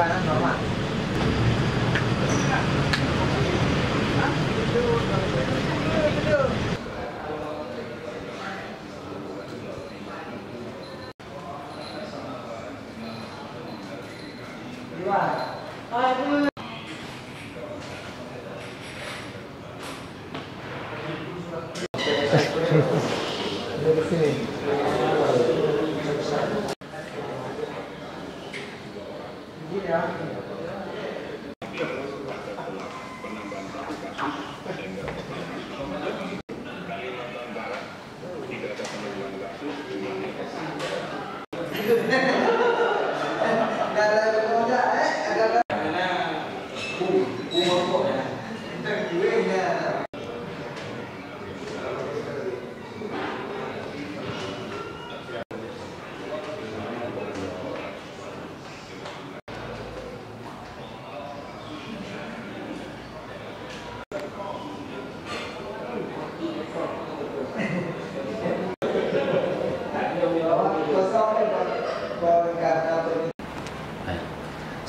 Gimana normal?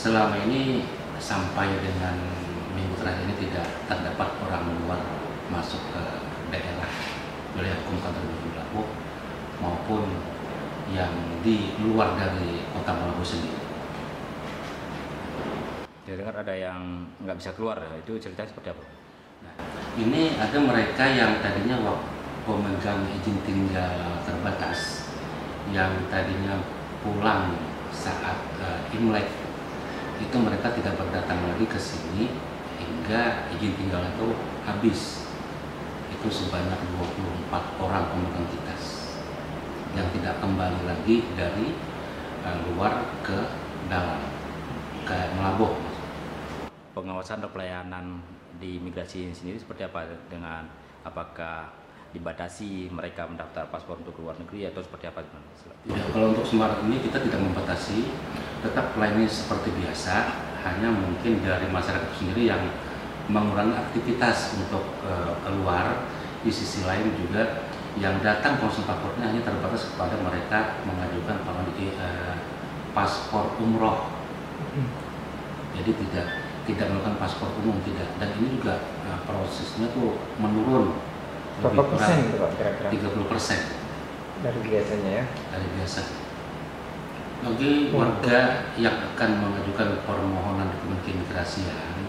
Selama ini sampai dengan minggu terakhir ini tidak terdapat orang luar masuk ke daerah wilayah hukum Kantor Bupati Labuh maupun yang di luar dari Kota Labuh sendiri. Dia dengar ada yang nggak bisa keluar, itu ceritanya seperti apa? Nah, ini ada mereka yang tadinya pemegang izin tinggal terbatas yang tadinya pulang saat Imlek, itu mereka tidak berdatang lagi ke sini hingga izin tinggal itu habis. Itu sebanyak 24 orang pemegang kitas yang tidak kembali lagi dari luar ke dalam, ke Melabuh. Pengawasan atau pelayanan di imigrasi sendiri seperti apa? Dengan apakah dibatasi mereka mendaftar paspor untuk luar negeri atau seperti apa? Ya, kalau untuk Semarang ini kita tidak membatasi, tetap pelayanan seperti biasa, hanya mungkin dari masyarakat sendiri yang mengurangi aktivitas untuk keluar. Di sisi lain juga yang datang konsul paspornya hanya terbatas kepada mereka mengajukan paspor umroh. Jadi tidak melakukan paspor umum, tidak. Dan ini juga prosesnya tuh menurun. Berapa persen itu Pak kira-kira? 30% dari biasanya ya? Dari biasa. Bagi warga yang akan mengajukan permohonan dokumen keimigrasian,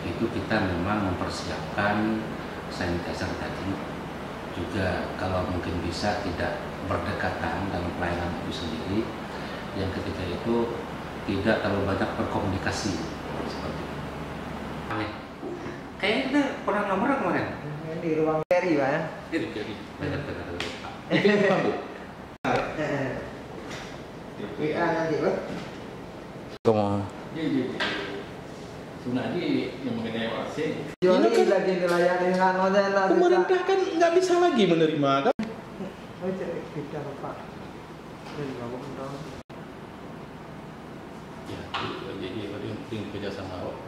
itu kita memang mempersiapkan sanitizer tadi. Juga kalau mungkin bisa tidak berdekatan dalam pelayanan itu sendiri. Yang ketiga itu tidak terlalu banyak berkomunikasi seperti itu. Aneh. Kayaknya kita pernah nomor kemarin. Di ruang Ferry Pak ya? Jadi benar-benar lupa. WA nanti Pak. Kamu Sebenarnya yang mengenai vaksin, Joni lagi dilayani dengan model lah. pemerintah kan nggak bisa lagi menerima kan? Oh jadi kita Pak. Ini ngomong dong. Ya, jadi penting kerjasama